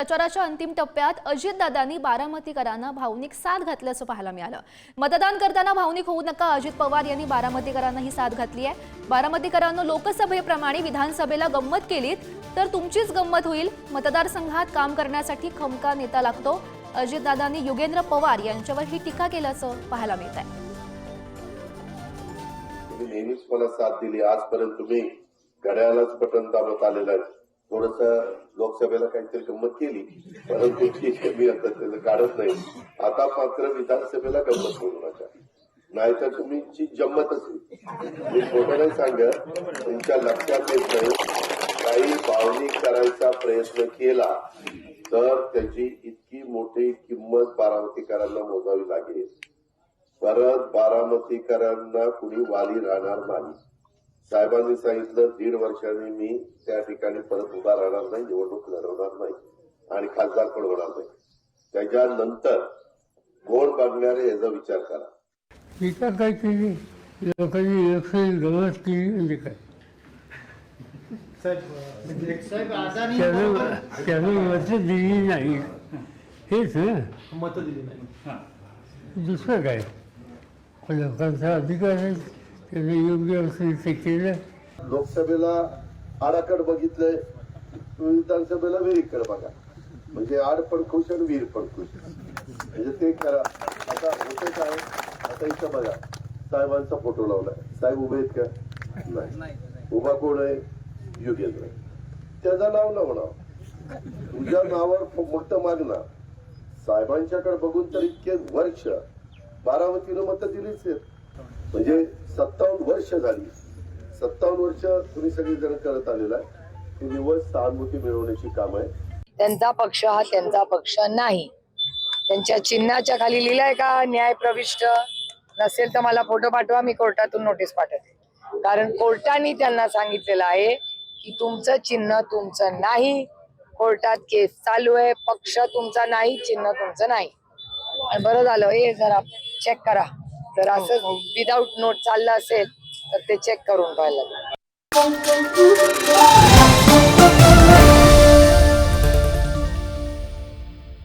प्रचाराच्या अंतिम टप्प्यात अजितदादांनी बारामतीकरांना भावनिक साथ घातल्याचं पाहायला मिळालं। मतदान करताना भावनिक होऊ नका, अजित पवार यांनी बारामतीकरांना ही साथ घातली आहे। बारामतीकरांनो, लोकसभेप्रमाणे विधानसभेला गंमत केलीत तर तुमचीच गंमत होईल। मतदारसंघात काम करण्यासाठी खमका नेता लागतो। अजितदादांनी योगेंद्र पवार यांच्यावर ही टीका केल्याचं पाहायला मिळत आहे। नेहमीच मला साथ दिली, आजपर्यंत तुम्ही घड्याळालाच बटन दाबत आलेला आहे। थोडस लोकसभेला काहीतरी गंमत केली, परंतु मी आता त्याचं काढत नाही। आता मात्र विधानसभेला गंमत करू नका, नाहीतर तुमची जम्मतच होईल। मी खोटं नाही सांगत, तुमच्या लक्षात येत नाही। काही भावनिक करायचा प्रयत्न केला तर त्याची इतकी मोठी किंमत बारामतीकरांना मोजावी लागेल। परत बारामतीकरांना कुणी वाली राहणार नाही। साहेबांनी सांगितलं 1.5 वर्षांनी मी त्या ठिकाणी परत उभा राहणार नाही, निवडणूक लढवणार नाही आणि खासदार पण होणार नाही। त्याच्यानंतर कोण बघणारे याचा विचार करा। टीका काय केली, लोकांनी इलेक्शन गमत केली म्हणजे काय? त्याला मत दिली नाही, हेच ना, मत दिली नाही। दुसरं काय? लोकांचा अधिकार आहे, त्याने योग्य असेल ते केलं। लोकसभेला आडाकड बघितलंय, विधानसभेला विहिरीकडे बघा, म्हणजे आड पण खुश आणि विहीर पण खुश, म्हणजे ते करा। आता होते काय, आता इथं बघा, साहेबांचा फोटो लावलाय, साहेब उभे आहेत का? नाही। उभा कोण आहे? योगेंद्र। त्याचं नाव न म्हणावं, तुझ्या नावावर मत मागणार। साहेबांच्याकडे बघून तर इतके वर्ष बारामतीनं मत दिलीच आहेत, म्हणजे 57 वर्ष झाली। 57 वर्ष तुम्ही सगळी जण करत आलेला आहे। ती निवड सहानुभूती मिळवण्याची काम आहे। त्यांचा पक्ष हा त्यांचा पक्ष नाही। त्यांच्या चिन्हाच्या खाली लिहिलंय का न्याय प्रविष्ट? नसेल तर मला फोटो पाठवा, मी कोर्टातून नोटीस पाठवते। कारण कोर्टाने त्यांना सांगितलेलं आहे की तुमचं चिन्ह तुमचं नाही, कोर्टात केस चालू आहे, पक्ष तुमचा नाही, चिन्ह तुमचं नाही। आणि बरं झालं, हे जरा चेक करा, जर असं विदाऊट नोट चाललं असेल तर ते चेक करून पाहिलं।